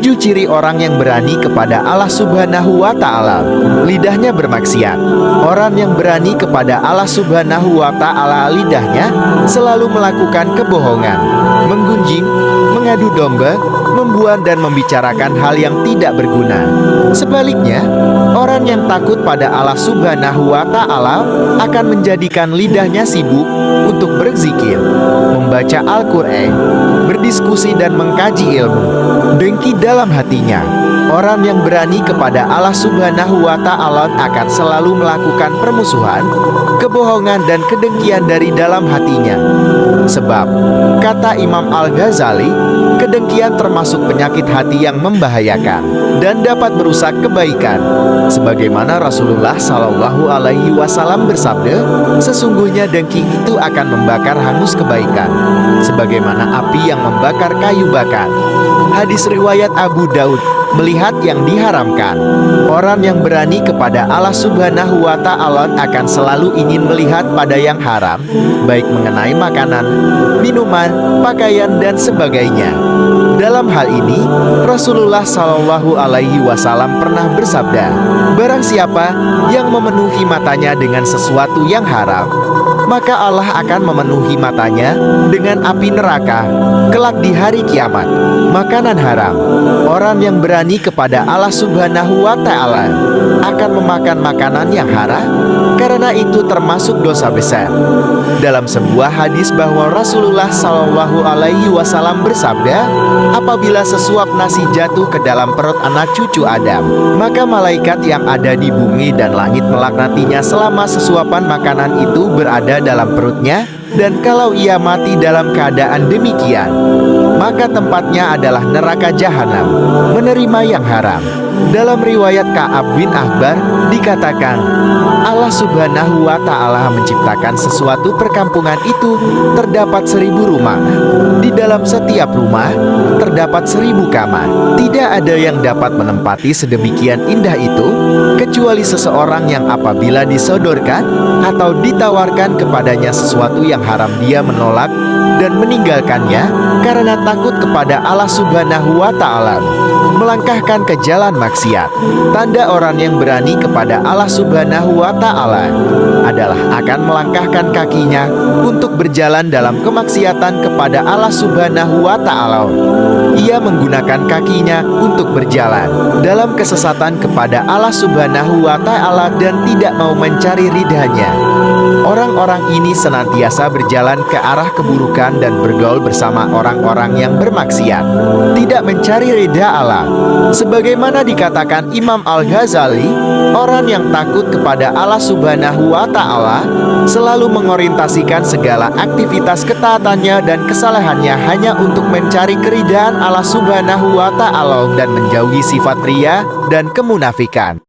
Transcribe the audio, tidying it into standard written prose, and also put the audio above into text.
7 ciri orang yang berani kepada Allah Subhanahu wa Ta'ala. Lidahnya bermaksiat. Orang yang berani kepada Allah Subhanahu wa Ta'ala, lidahnya selalu melakukan kebohongan, menggunjing, mengadu domba, membuat dan membicarakan hal yang tidak berguna. Sebaliknya, orang yang takut pada Allah Subhanahu wa Ta'ala akan menjadikan lidahnya sibuk untuk berzikir, membaca Al-Quran, berdiskusi dan mengkaji ilmu. Dengki dalam hatinya. Orang yang berani kepada Allah Subhanahu wa Ta'ala akan selalu melakukan permusuhan, kebohongan dan kedengkian dari dalam hatinya. Sebab, kata Imam Al-Ghazali, kedengkian termasuk penyakit hati yang membahayakan dan dapat merusak kebaikan. Sebagaimana Rasulullah Shallallahu Alaihi Wasallam bersabda, sesungguhnya dengki itu akan membakar hangus kebaikan, sebagaimana api yang membakar kayu bakar. Hadis riwayat Abu Daud. Melihat yang diharamkan. Orang yang berani kepada Allah Subhanahu wa Ta'ala akan selalu ingin melihat pada yang haram, baik mengenai makanan, minuman, pakaian dan sebagainya. Dalam hal ini, Rasulullah Shallallahu Alaihi Wasallam pernah bersabda, barang siapa yang memenuhi matanya dengan sesuatu yang haram, maka Allah akan memenuhi matanya dengan api neraka kelak di hari kiamat. Makanan haram. Orang yang berani kepada Allah Subhanahu wa Ta'ala akan memakan makanan yang haram, karena itu termasuk dosa besar. Dalam sebuah hadis bahwa Rasulullah Shallallahu Alaihi Wasallam bersabda, apabila sesuap nasi jatuh ke dalam perut anak cucu Adam, maka malaikat yang ada di bumi dan langit melaknatinya selama sesuapan makanan itu berada dalam perutnya, dan kalau ia mati dalam keadaan demikian, maka tempatnya adalah neraka jahanam, menerima yang haram. Dalam riwayat Ka'ab bin Ahbar dikatakan, Allah Subhanahu wa Ta'ala menciptakan sesuatu perkampungan itu terdapat 1000 rumah. Di dalam setiap rumah terdapat 1000 kamar. Tidak ada yang dapat menempati sedemikian indah itu kecuali seseorang yang apabila disodorkan atau ditawarkan kepadanya sesuatu yang haram, dia menolak dan meninggalkannya karena takut kepada Allah Subhanahu wa Ta'ala, melangkahkan ke jalan maksiat. Tanda orang yang berani kepada Allah Subhanahu wa Ta'ala adalah akan melangkahkan kakinya untuk berjalan dalam kemaksiatan kepada Allah Subhanahu wa Ta'ala. Ia menggunakan kakinya untuk berjalan dalam kesesatan kepada Allah Subhanahu wa Ta'ala dan tidak mau mencari ridhanya. Orang-orang ini senantiasa berjalan ke arah keburukan dan bergaul bersama orang-orang yang bermaksiat, tidak mencari ridha Allah. Sebagaimana dikatakan Imam Al-Ghazali, orang yang takut kepada Allah Subhanahu wa Ta'ala selalu mengorientasikan segala aktivitas ketaatannya dan kesalehannya hanya untuk mencari keridhaan Allah Subhanahu wa Ta'ala dan menjauhi sifat riya dan kemunafikan.